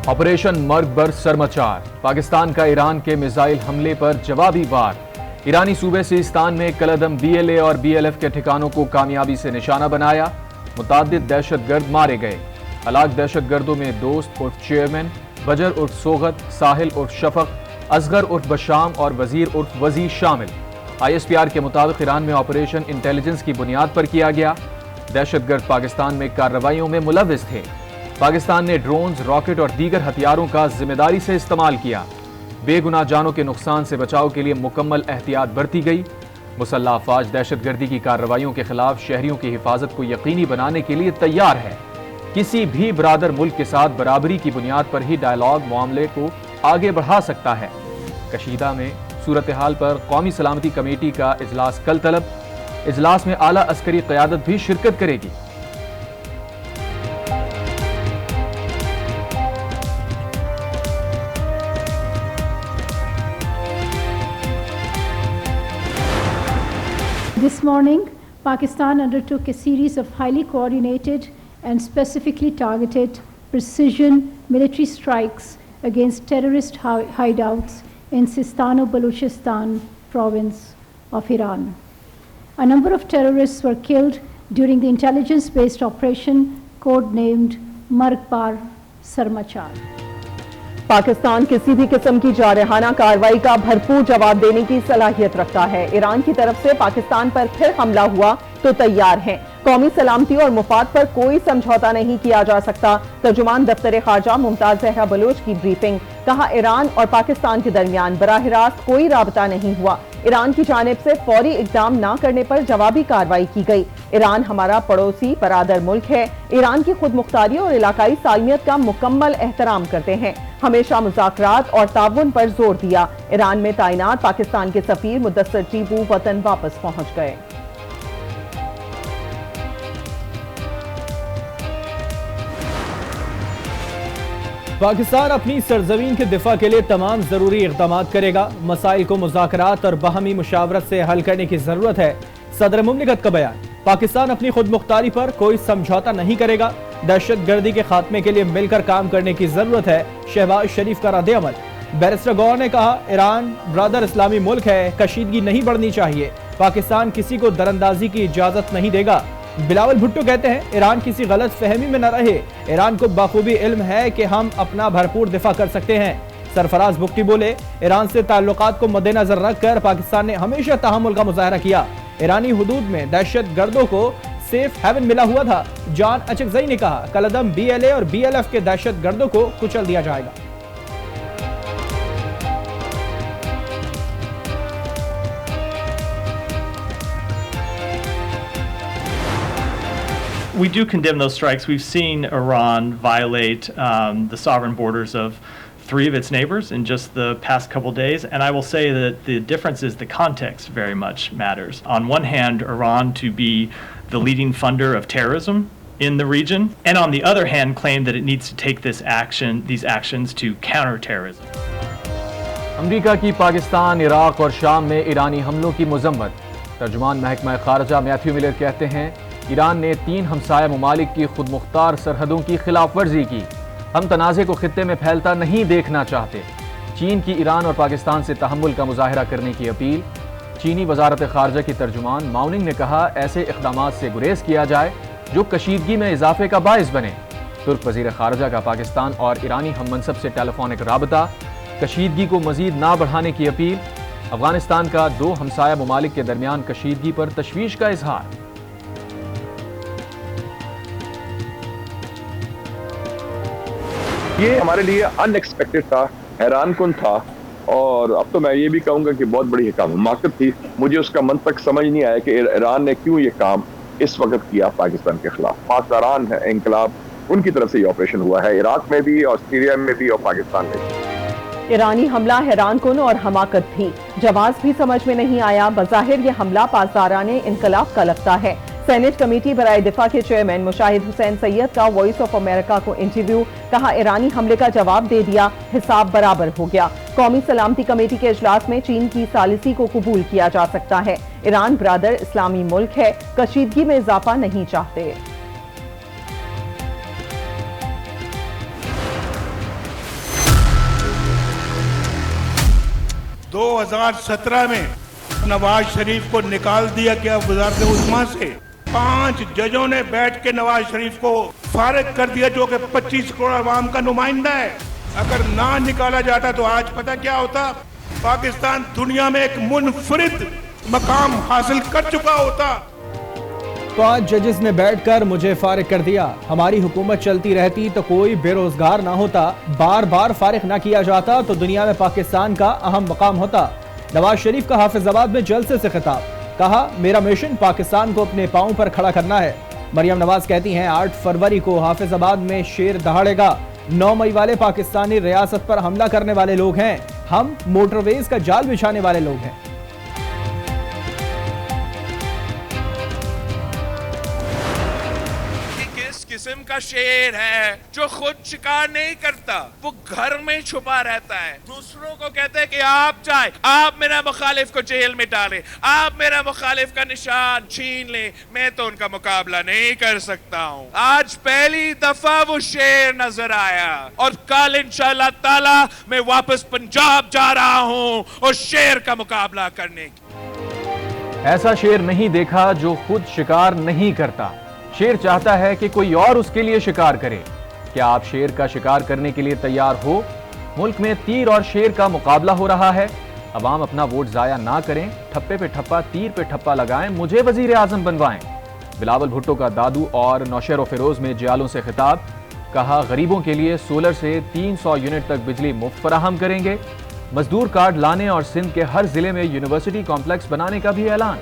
Operation मर्ग बर सरमचार, पाकिस्तान का ईरान के मिसाइल हमले पर जवाबी वार। ईरानी सूबे सिस्तान में कलअदम BLA और BLF के ठिकानों को कामयाबी से निशाना बनाया। मुताद्दिद दहशतगर्द मारे गए। हलाक दहशतगर्दों में दोस्त उर्फ चेयरमैन, बजर उर्फ सोगत, साहिल उर्फ शफक, असगर उर्फ बशाम और वजीर उर्फ वजीर शामिल। ISPR के मुताबिक ईरान में ऑपरेशन इंटेलिजेंस की बुनियाद पर किया गया। दहशतगर्द पाकिस्तान में कार्रवाइयों में मुलविस थे। पाकिस्तान ने ड्रोन्स, रॉकेट और दीगर हथियारों का जिम्मेदारी से इस्तेमाल किया। बेगुनाह जानों के नुकसान से बचाव के लिए मुकम्मल एहतियात बरती गई। मुसल्लह अफवाज दहशतगर्दी की कार्रवाइयों के खिलाफ शहरियों की हिफाजत को यकीनी बनाने के लिए तैयार है। किसी भी बरादर मुल्क के साथ बराबरी की बुनियाद पर ही डायलॉग मामले को आगे बढ़ा सकता है। कशीदा में सूरत हाल पर कौमी सलामती कमेटी का इजलास कल तलब। इजलास में आला अस्करी क़यादत भी शिरकत करेगी। This morning, Pakistan undertook a series of highly coordinated and specifically targeted precision military strikes against terrorist hideouts in Sistan-o-Baluchistan province of Iran. A number of terrorists were killed during the intelligence-based operation codenamed Marg Bar Sarmachar. Pakistan किसी भी किस्म की जारहाना कार्रवाई का भरपूर जवाब देने की सलाहियत रखता है। ईरान की तरफ से पाकिस्तान पर फिर हमला हुआ तो तैयार हैं। कौमी सलामती और मुफाद पर कोई समझौता नहीं किया जा सकता। तर्जुमान दफ्तर खारजा मुमताज जहरा बलोच की ब्रीफिंग। कहा, ईरान और पाकिस्तान के दरमियान बराह रास्त कोई राबता नहीं हुआ। ईरान की जानिब से फौरी इकदाम न करने पर जवाबी कार्रवाई की गई। ईरान हमारा पड़ोसी बरादर मुल्क है। ईरान की खुद मुख्तारी और इलाकाई सालमियत का मुकम्मल एहतराम करते हैं। हमेशा मुज़ाकरात और ताउन पर जोर दिया। ईरान में तैनात पाकिस्तान के सफीर मुदस्सर टीबू वतन वापस पहुंच गए। पाकिस्तान अपनी सरजमीन के दिफा के लिए तमाम जरूरी इक़दाम करेगा। मसाइल को मुज़ाकरात और बाहमी मुशावरत से हल करने की जरूरत है। सदर मुमलिकत का बयान। पाकिस्तान अपनी खुद मुख्तारी पर कोई समझौता नहीं करेगा। दहशत गर्दी के खात्मे के लिए मिलकर काम करने की जरूरत है। शहबाज शरीफ का रद्द अमल। बैरिस्टर गौर ने कहा, ईरान ब्रदर इस्लामी मुल्क है, कशीदगी नहीं बढ़नी चाहिए। पाकिस्तान किसी को दरअंदाजी की इजाजत नहीं देगा। बिलावल भुट्टो कहते हैं, ईरान किसी गलत फहमी में न रहे। ईरान को बखूबी इल्म है कि हम अपना भरपूर दिफा कर सकते हैं। सरफराज बुख्ती बोले, ईरान से ताल्लुकात को मद्देनजर रखकर पाकिस्तान ने हमेशा तहम्मुल का मुजाहरा किया। ईरानी हुदूद में दहशत गर्दों को सेफ हेवन मिला हुआ था। जान अचकजई ने कहा, कलअदम BLA और BLF के दहशत गर्दों को कुचल दिया जाएगा। We do condemn those strikes. We've seen Iran violate the sovereign borders of 3 of its neighbors in just the past couple days, and I will say that the difference is the context very much matters. On one hand, Iran to be the leading funder of terrorism in the region, and on the other hand, claim that it needs to take these actions to counter terrorism. अमरीका की Pakistan, Iraq और शाम में ईरानी हमलों की मजम्मत। तर्जुमान महकमा खारजा Matthew Miller कहते हैं, Iran ने 3 हमसाया ममालिक की खुद मुख्तार सरहदों की खिलाफ वर्जी की। हम तनाज़े को खित्ते में फैलता नहीं देखना चाहते। चीन की ईरान और पाकिस्तान से तहम्मुल का मुजाहरा करने की अपील। चीनी वजारत खारजा की तर्जुमान माउनिंग ने कहा, ऐसे इक़दामात से गुरेज किया जाए जो कशीदगी में इजाफे का बाइस बने। तुर्क वज़ीर खारजा का पाकिस्तान और ईरानी हममनसब से टेलीफोनिक राबता। कशीदगी को मजीद ना बढ़ाने की अपील। अफगानिस्तान का 2 हमसाया ममालिक के दरमियान कशीदगी पर तशवीश का इजहार। ये हमारे लिए अनएक्सपेक्टेड था, हैरानकुन था, और अब तो मैं ये भी कहूँगा कि बहुत बड़ी हमाकत थी। मुझे उसका मंतक समझ नहीं आया कि ईरान ने क्यों ये काम इस वक्त किया पाकिस्तान के खिलाफ। पासदारान है इंकलाब, उनकी तरफ से ये ऑपरेशन हुआ है, इराक में भी और सीरिया में भी और पाकिस्तान में भी। ईरानी हमला हैरानकुन और हमाकत थी। जवाब भी समझ में नहीं आया। बज़ाहिर ये हमला पासदाराने इंकलाब का लगता है। सेनेट कमेटी बराए दिफा के चेयरमैन मुशाहिद हुसैन सैयद का वॉइस ऑफ अमेरिका को इंटरव्यू। कहा, ईरानी हमले का जवाब दे दिया, हिसाब बराबर हो गया। कौमी सलामती कमेटी के इजलास में चीन की सालिसी को कबूल किया जा सकता है। ईरान ब्रदर इस्लामी मुल्क है, कशीदगी में इजाफा नहीं चाहते। 2017 में नवाज शरीफ को निकाल दिया गया वज़ारत उस्मा से। 5 जजों ने बैठ के नवाज शरीफ को फारिग कर दिया, जो कि 25 करोड़ अवाम का नुमाइंदा है। अगर ना निकाला जाता तो आज पता क्या होता, पाकिस्तान दुनिया में एक मुनफरिद मकाम हासिल कर चुका होता। 5 जजेस ने बैठकर मुझे फारिग कर दिया। हमारी हुकूमत चलती रहती तो कोई बेरोजगार ना होता, बार बार फारिग ना किया जाता तो दुनिया में पाकिस्तान का अहम मकाम होता। नवाज शरीफ का हाफिजाबाद में जलसे से खिताब, कहा मेरा मिशन पाकिस्तान को अपने पांव पर खड़ा करना है। मरियम नवाज कहती हैं 8 फरवरी को हाफिजाबाद में शेर दहाड़ेगा। 9 मई वाले पाकिस्तानी रियासत पर हमला करने वाले लोग हैं, हम मोटरवेज का जाल बिछाने वाले लोग हैं। किस्म का शेर है जो खुद शिकार नहीं करता, वो घर में छुपा रहता है, दूसरों को कहता है कि आप जाए, आप मेरा मुखालिफ को जेल में डालें, आप मेरा मुखालिफ का निशान छीन लें, मैं तो उनका मुकाबला नहीं कर सकता हूँ। आज पहली दफा वो शेर नजर आया और कल इंशाअल्लाह ताला मैं वापस पंजाब जा रहा हूँ उस शेर का मुकाबला करने की। ऐसा शेर नहीं देखा जो खुद शिकार नहीं करता। शेर चाहता है कि कोई और उसके लिए शिकार करे। क्या आप शेर का शिकार करने के लिए तैयार हो? मुल्क में तीर और शेर का मुकाबला हो रहा है। अवाम अपना वोट जाया ना करें, ठप्पे पे ठप्पा तीर पे ठप्पा लगाएं, मुझे वजीर आजम बनवाएं। बिलावल भुट्टो का दादू और नौशेर फिरोज में जियालों से खिताब, कहा गरीबों के लिए सोलर से 300 यूनिट तक बिजली मुफ्त फराहम करेंगे। मजदूर कार्ड लाने और सिंध के हर जिले में यूनिवर्सिटी कॉम्प्लेक्स बनाने का भी ऐलान।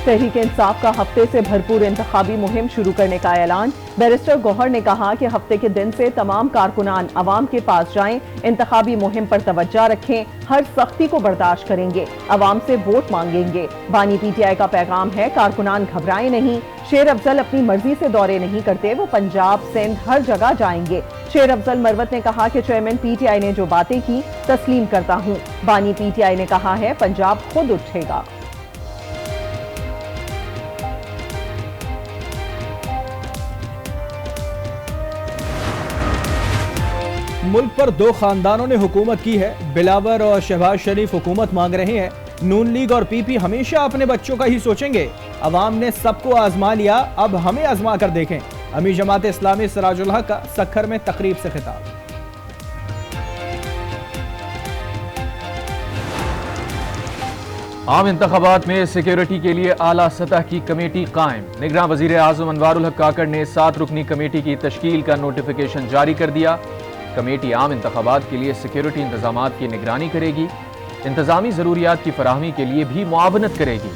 तहरीक इंसाफ का हफ्ते से भरपूर इंतखाबी मुहिम शुरू करने का ऐलान। बैरिस्टर गौहर ने कहा कि हफ्ते के दिन से तमाम कारकुनान अवाम के पास जाएं, इंतखाबी मुहिम पर तवज्जो रखें, हर सख्ती को बर्दाश्त करेंगे, अवाम से वोट मांगेंगे। बानी PTI का पैगाम है, कारकुनान घबराएं नहीं। शेर अफजल अपनी मर्जी से दौरे नहीं करते, वो पंजाब सिंध हर जगह जाएंगे। शेर अफजल मरवत ने कहा कि चेयरमैन PTI ने जो बातें की तस्लीम करता हूँ। बानी PTI ने कहा है पंजाब खुद उठेगा। मुल्क पर 2 खानदानों ने हुकूमत की है। बिलावर और शहबाज शरीफ हुकूमत मांग रहे हैं। नून लीग और PP हमेशा अपने बच्चों का ही सोचेंगे। अवाम ने सबको आजमा लिया, अब हमें आजमा कर देखें। अमीर जमात इस्लामी सिराजुल हक का सक्खर में तकरीब से खिताब। आम इंतखाबात में सिक्योरिटी के लिए आला सतह की कमेटी कायम। निगरान वजीर आजम अनवारुल हक काकड़ ने 7 रुकनी कमेटी की तश्कील का नोटिफिकेशन जारी कर दिया। कमेटी आम इंतखाबात के लिए सिक्योरिटी इंतजामात की निगरानी करेगी, इंतजामी जरूरियात की फराहमी के लिए भी मुआवनत करेगी,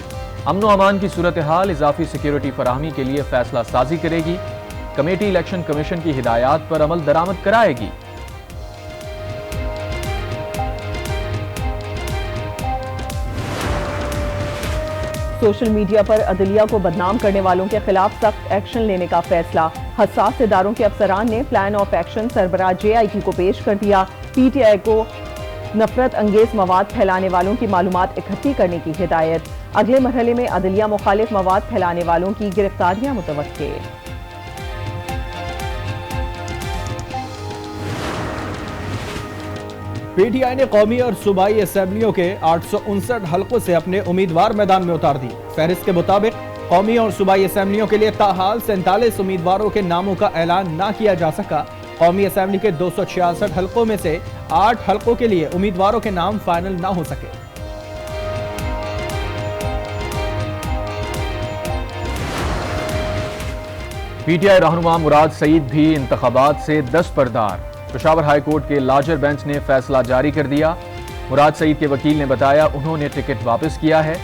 अमन अमान की सूरत हाल इजाफी सिक्योरिटी फराहमी के लिए फैसला साजी करेगी। कमेटी इलेक्शन कमीशन की हिदायत पर अमल दरामद कराएगी। सोशल मीडिया पर अदलिया को बदनाम करने वालों के खिलाफ सख्त एक्शन लेने का फैसला। हसास इदारों के अफसरान ने प्लान ऑफ एक्शन सरबराह JIT को पेश कर दिया। PTI को नफरत अंगेज मवाद फैलाने वालों की मालूमात इकट्ठी करने की हिदायत। अगले मरहले में अदलिया मुखालिफ मवाद फैलाने वालों की गिरफ्तारियां मुतवक्के। PTI ने कौमी और सूबाई असेंबलियों के 859 हलकों से अपने उम्मीदवार मैदान में उतार दी। फहरिस्त के मुताबिक कौमी और सूबाई असेंबलियों के लिए ताहाल 47 उम्मीदवारों के नामों का ऐलान ना किया जा सका। कौमी असेंबली के 266 हलकों में से 8 हलकों के लिए उम्मीदवारों के नाम फाइनल ना हो सके। PTI रहनुमा मुराद सईद भी इंतखाबात से दस्तबरदार। पेशावर हाई कोर्ट के लार्जर बेंच ने फैसला जारी कर दिया। मुराद सईद के वकील ने बताया उन्होंने टिकट वापस किया है।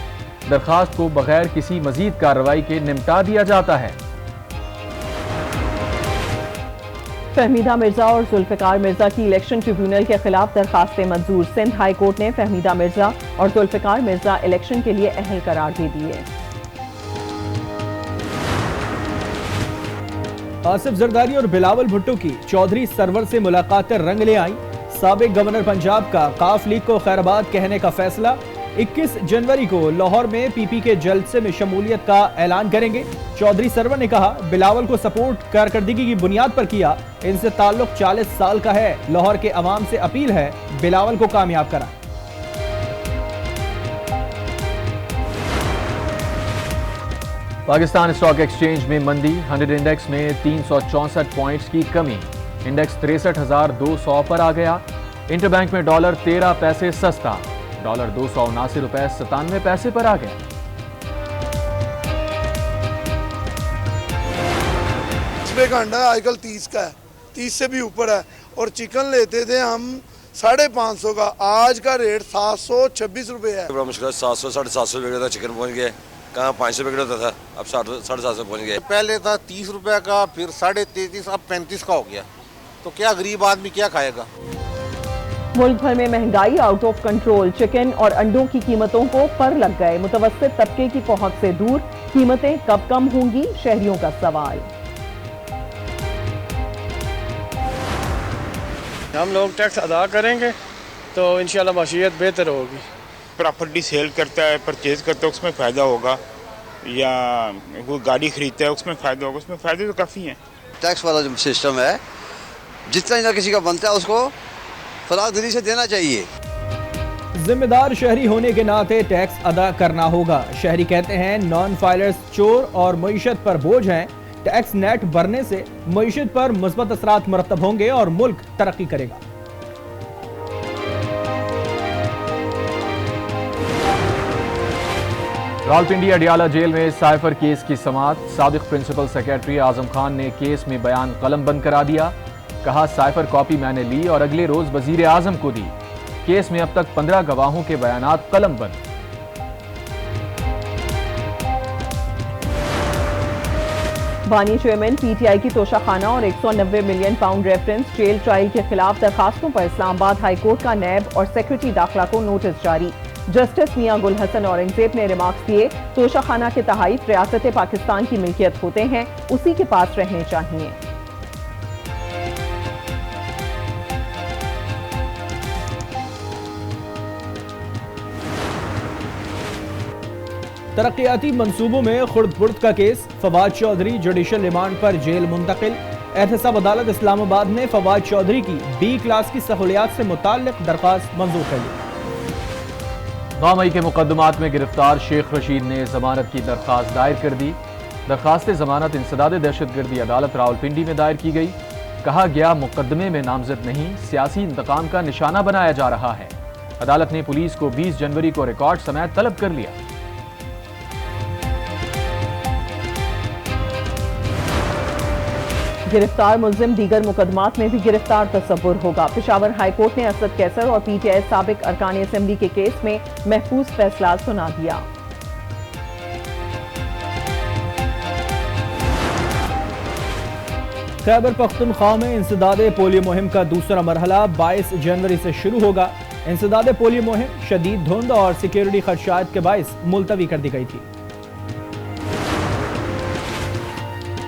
दरखास्त को बगैर किसी मजीद कार्रवाई के निपटा दिया जाता है। फहमीदा मिर्जा और जुल्फिकार मिर्जा की इलेक्शन ट्रिब्यूनल के खिलाफ दरखास्तें मंजूर। सिंध हाई कोर्ट ने फहमीदा मिर्जा और जुल्फिकार मिर्जा इलेक्शन के लिए अहल करार दे दिए। आसिफ जरदारी और बिलावल भुट्टो की चौधरी सरवर से मुलाकातें रंग ले आई। साबिक गवर्नर पंजाब का काफ लीग को खैराबाद कहने का फैसला। 21 जनवरी को लाहौर में पीपी के जलसे में शमूलियत का ऐलान करेंगे। चौधरी सरवर ने कहा, बिलावल को सपोर्ट कारकर्दगी की बुनियाद पर किया, इनसे ताल्लुक 40 साल का है। लाहौर के अवाम से अपील है, बिलावल को कामयाब कराएं। पाकिस्तान स्टॉक एक्सचेंज में मंदी, 100 इंडेक्स में 364 पॉइंट्स की कमी, इंडेक्स 63,200 पर आ गया। इंटरबैंक में डॉलर 13 पैसे सस्ता, डॉलर 279 रुपए 97 पैसे पर आ गया। इसमें का अंडा आजकल 30 का है, 30 से भी ऊपर है, और चिकन लेते थे हम 550 का, आज का रेट 726 रुपए है। बड़ा मुश्किल, 700 750 रुपए का चिकन पहुंच गए, कहाँ 500 रुपए होता था, अब 750 पहुंच गए। पहले था 30 रुपए का, फिर 33.5, अब 35 का हो गया, तो क्या गरीब आदमी क्या खाएगा। मुल्क भर में महंगाई आउट ऑफ कंट्रोल, चिकन और अंडों की कीमतों को पर लग गए, मुतवस्सित तबके की पहुंच से दूर, कीमतें कब कम होंगी, शहरियों का सवाल। हम लोग टैक्स अदा करेंगे तो इंशाल्लाह माशियत बेहतर होगी। प्रॉपर्टी सेल करता है, परचेज करता है, उसमें फ़ायदा होगा, या कोई गाड़ी खरीदता है उसमें फ़ायदा होगा, उसमें फ़ायदे तो काफ़ी हैं। टैक्स वाला जो सिस्टम है, जितना ही ना किसी का बनता है उसको फरागदिली से देना चाहिए। जिम्मेदार शहरी होने के नाते टैक्स अदा करना होगा। शहरी कहते हैं, नॉन फाइलर्स चोर और मईशत पर बोझ हैं। टैक्स नेट भरने से मईशत पर मुस्बत असरात मरतब होंगे और मुल्क तरक्की करेगा। रावलपिंडी अडियाला जेल में साइफर केस की समाअत, साबिक प्रिंसिपल सेक्रेटरी आजम खान ने केस में बयान कलम बंद करा दिया। कहा, साइफर कॉपी मैंने ली और अगले रोज वजीर आजम को दी। केस में अब तक 15 गवाहों के बयानात कलम बंद। बानी चेयरमैन पीटीआई की तोशाखाना और 190 million pound reference jail trial के खिलाफ दरखास्तों पर इस्लामाबाद हाईकोर्ट का नैब और सेक्रेटरी दाखिला को नोटिस जारी। जस्टिस मियां गुल हसन औरंगजेब ने रिमार्क्स दिए, तोशाखाना के तहाइफ रियासत पाकिस्तान की मिल्कियत होते हैं, उसी के पास रहने चाहिए। तरक्याती मंसूबों में खुर्द-बुर्द का केस, फवाद चौधरी जुडिशल रिमांड पर जेल मुंतकिल। एहतसाब अदालत इस्लामाबाद ने फवाद चौधरी की बी क्लास की सहूलियात से मुताल्लिक दरख्वास्त मंजूर कर ली। 9 मई के मुकदमात में गिरफ्तार शेख रशीद ने जमानत की दरख्वास्त दायर कर दी। दरख्वास्त जमानत इंसदाद दहशतगर्दी अदालत रावलपिंडी में दायर की गई। कहा गया, मुकदमे में नामजद नहीं, सियासी इंतकाम का निशाना बनाया जा रहा है। अदालत ने पुलिस को 20 जनवरी को रिकॉर्ड समेत तलब कर लिया। गिरफ्तार मुल्जिम दीगर मुकदमात में भी गिरफ्तार तस्वुर होगा। पेशावर हाईकोर्ट ने असद कैसर और पीटीआई साबिक अरकान असेंबली के केस में महफूज फैसला सुना दिया। खैबर पख्तूनख्वा में इंसदाद पोलियो मुहिम का दूसरा मरहला 22 जनवरी से शुरू होगा। इंसदाद पोलियो मुहिम शदीद धुंध और सिक्योरिटी खदशात के बायस मुलतवी कर दी गई थी।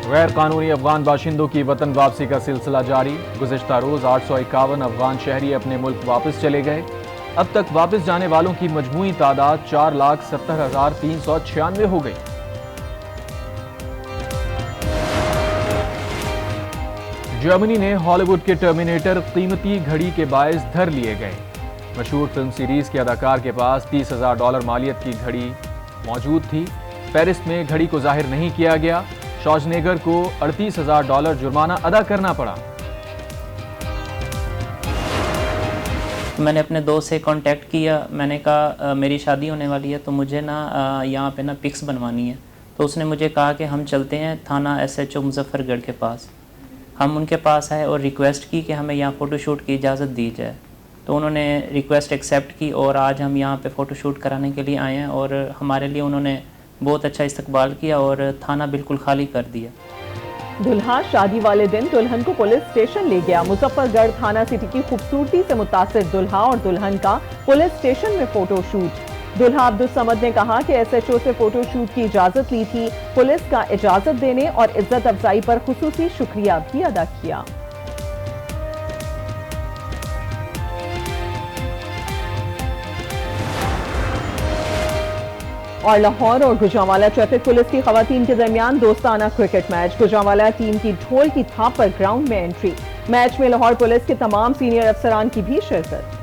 गैर कानूनी अफगान बाशिंदों की वतन वापसी का सिलसिला जारी। गुज़िश्ता रोज 851 अफगान शहरी अपने मुल्क वापस चले गए। अब तक वापस जाने वालों की मजमूई तादाद 4,70,396 हो गई। जर्मनी ने हॉलीवुड के टर्मिनेटर कीमती घड़ी के बायस धर लिए गए। मशहूर फिल्म सीरीज के अदाकार के पास $30,000 मालियत की घड़ी मौजूद थी। पेरिस में घड़ी को जाहिर नहीं किया गया। शॉर्जनेगर को $38,000 जुर्माना अदा करना पड़ा। मैंने अपने दोस्त से कांटेक्ट किया, मैंने कहा मेरी शादी होने वाली है तो मुझे ना यहाँ पे ना पिक्स बनवानी है। तो उसने मुझे कहा कि हम चलते हैं थाना SHO मुजफ्फरगढ़ के पास। हम उनके पास आए और रिक्वेस्ट की कि हमें यहाँ फ़ोटोशूट की इजाज़त दी जाए। तो उन्होंने रिक्वेस्ट एक्सेप्ट की और आज हम यहाँ पे फ़ोटोशूट कराने के लिए आए हैं और हमारे लिए उन्होंने बहुत अच्छा इस्तकबाल किया और थाना बिल्कुल खाली कर दिया। दुल्हा शादी वाले दिन दुल्हन को पुलिस स्टेशन ले गया। मुजफ्फरगढ़ थाना सिटी की खूबसूरती से मुतासिर दुल्हा और दुल्हन का पुलिस स्टेशन में फोटोशूट। दुल्हा अब्दुल समद ने कहा कि SHO से फोटोशूट की इजाजत ली थी। पुलिस का इजाजत देने और इज्जत अफजाई पर खुसूसी शुक्रिया भी अदा किया। और लाहौर और गुजरांवाला ट्रैफिक पुलिस की खवातीन के दरमियान दोस्ताना क्रिकेट मैच। गुजरांवाला टीम की ढोल की थाप पर ग्राउंड में एंट्री। मैच में लाहौर पुलिस के तमाम सीनियर अफसरान की भी शिरकत।